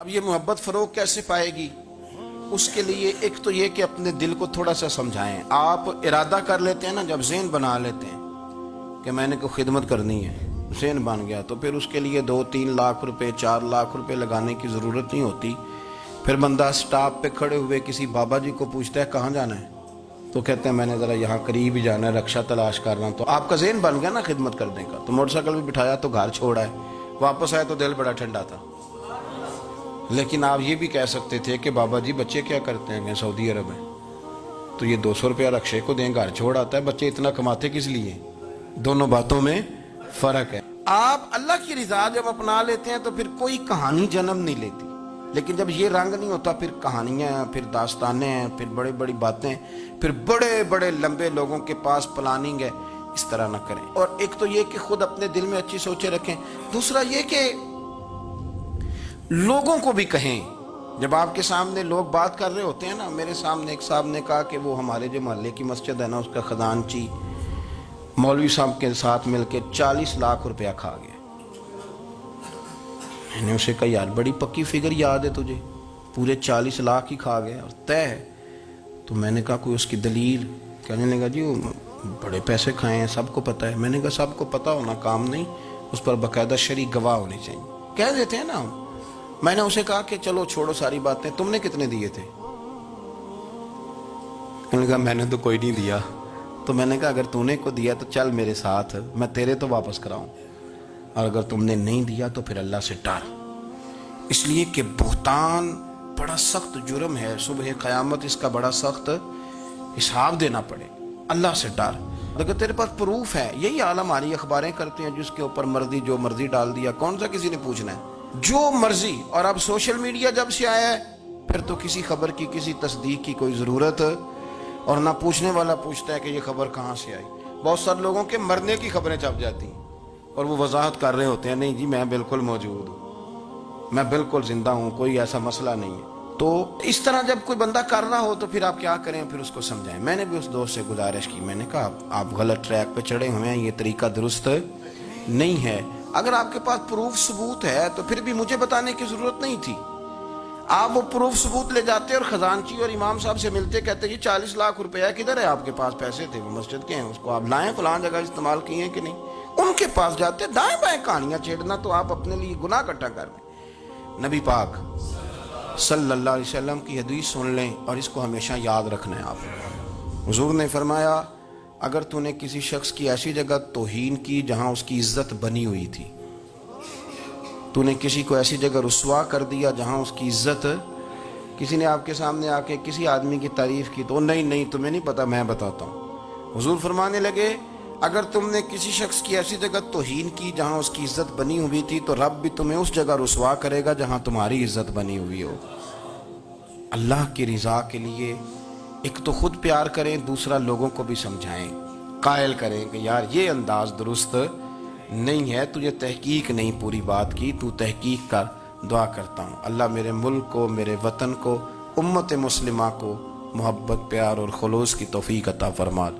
اب یہ محبت فروغ کیسے پائے گی؟ اس کے لیے ایک تو یہ کہ اپنے دل کو تھوڑا سا سمجھائیں. آپ ارادہ کر لیتے ہیں نا، جب ذہن بنا لیتے ہیں کہ میں نے کوئی خدمت کرنی ہے، ذہن بن گیا، تو پھر اس کے لیے 2-3 لاکھ روپے 4 لاکھ روپے لگانے کی ضرورت نہیں ہوتی. پھر بندہ سٹاپ پہ کھڑے ہوئے کسی بابا جی کو پوچھتا ہے کہاں جانا ہے، تو کہتے ہیں میں نے ذرا یہاں قریب ہی جانا ہے، رکشہ تلاش کر رہا ہوں. تو آپ کا ذہن بن گیا نا خدمت کرنے کا. تو موٹر سائیکل بھی بٹھایا تو گھر چھوڑا ہے، واپس آئے تو دل بڑا ٹھنڈا تھا. لیکن آپ یہ بھی کہہ سکتے تھے کہ بابا جی بچے کیا کرتے ہیں، سعودی عرب ہیں، تو یہ 200 روپیہ رکشے کو دیں، گھر چھوڑ آتا ہے. بچے اتنا کماتے کس لیے؟ دونوں باتوں میں فرق ہے. آپ اللہ کی رضا جب اپنا لیتے ہیں تو پھر کوئی کہانی جنم نہیں لیتی. لیکن جب یہ رنگ نہیں ہوتا، پھر کہانیاں ہیں، پھر داستانیں ہیں، پھر بڑی بڑی باتیں، پھر بڑے بڑے لمبے لوگوں کے پاس پلاننگ ہے. اس طرح نہ کریں. اور ایک تو یہ کہ خود اپنے دل میں اچھی سوچیں رکھیں. دوسرا یہ کہ لوگوں کو بھی کہیں. جب آپ کے سامنے لوگ بات کر رہے ہوتے ہیں نا، میرے سامنے ایک صاحب نے کہا کہ وہ ہمارے جو محلے کی مسجد ہے نا، اس کا خزانچی مولوی صاحب کے ساتھ مل کے 40 لاکھ روپیہ کھا گیا. میں نے اسے کہا یار بڑی پکی فگر یاد ہے تجھے، پورے 40 لاکھ ہی کھا گیا اور طے ہے. تو میں نے کہا کوئی اس کی دلیل؟ کہنے لگا جی وہ بڑے پیسے کھائے ہیں، سب کو پتہ ہے. میں نے کہا سب کو پتہ ہونا کام نہیں، اس پر باقاعدہ شرعی گواہ ہونے چاہیے. کہہ دیتے ہیں نا ہم. میں نے اسے کہا کہ چلو چھوڑو ساری باتیں، تم نے کتنے دیے تھے؟ کہنے لگا میں نے تو کوئی نہیں دیا. تو میں نے کہا اگر تو نے کو دیا تو چل میرے ساتھ، میں تیرے تو واپس کراؤں، اور اگر تم نے نہیں دیا تو پھر اللہ سے ڈر. اس لیے کہ بہتان بڑا سخت جرم ہے، صبح قیامت اس کا بڑا سخت حساب دینا پڑے. اللہ سے ڈر. اگر تیرے پاس پروف ہے، یہی حال ہماری اخباریں کرتے ہیں، جس کے اوپر مرضی جو مرضی ڈال دیا، کون سا کسی نے پوچھنا ہے؟ جو مرضی. اور اب سوشل میڈیا جب سے آیا ہے، پھر تو کسی خبر کی کسی تصدیق کی کوئی ضرورت، اور نہ پوچھنے والا پوچھتا ہے کہ یہ خبر کہاں سے آئی. بہت سارے لوگوں کے مرنے کی خبریں چھپ جاتی ہیں اور وہ وضاحت کر رہے ہوتے ہیں نہیں جی میں بالکل موجود ہوں، میں بالکل زندہ ہوں، کوئی ایسا مسئلہ نہیں ہے. تو اس طرح جب کوئی بندہ کر رہا ہو تو پھر آپ کیا کریں؟ پھر اس کو سمجھائیں. میں نے بھی اس دوست سے گزارش کی، میں نے کہا آپ غلط ٹریک پہ چڑھے ہوئے ہیں، یہ طریقہ درست نہیں ہے. اگر آپ کے پاس پروف ثبوت ہے تو پھر بھی مجھے بتانے کی ضرورت نہیں تھی. آپ وہ پروف ثبوت لے جاتے اور خزانچی اور امام صاحب سے ملتے، کہتے یہ 40 لاکھ روپیہ کدھر ہے؟ آپ کے پاس پیسے تھے، وہ مسجد کے ہیں، اس کو آپ لائیں، فلاں جگہ استعمال کیے ہیں کہ نہیں. ان کے پاس جاتے، دائیں بائیں کہانیاں چھیڑنا تو آپ اپنے لیے گناہ اکٹھا کر لیں. نبی پاک صلی اللہ علیہ وسلم کی حدیث سن لیں اور اس کو ہمیشہ یاد رکھنا ہے. آپ حضور نے فرمایا اگر تو نے کسی شخص کی ایسی جگہ توہین کی جہاں اس کی عزت بنی ہوئی تھی، تو نے کسی کو ایسی جگہ رسوا کر دیا جہاں اس کی عزت، کسی نے آپ کے سامنے آ کے کسی آدمی کی تعریف کی تو نہیں تمہیں نہیں پتا، میں بتاتا ہوں. حضور فرمانے لگے اگر تم نے کسی شخص کی ایسی جگہ توہین کی جہاں اس کی عزت بنی ہوئی تھی تو رب بھی تمہیں اس جگہ رسوا کرے گا جہاں تمہاری عزت بنی ہوئی ہو. اللہ کی رضا کے لیے ایک تو خود پیار کریں، دوسرا لوگوں کو بھی سمجھائیں، قائل کریں کہ یار یہ انداز درست نہیں ہے، تجھے تحقیق نہیں پوری بات کی، تو تحقیق کر. دعا کرتا ہوں اللہ میرے ملک کو، میرے وطن کو، امت مسلمہ کو محبت، پیار اور خلوص کی توفیق عطا فرما.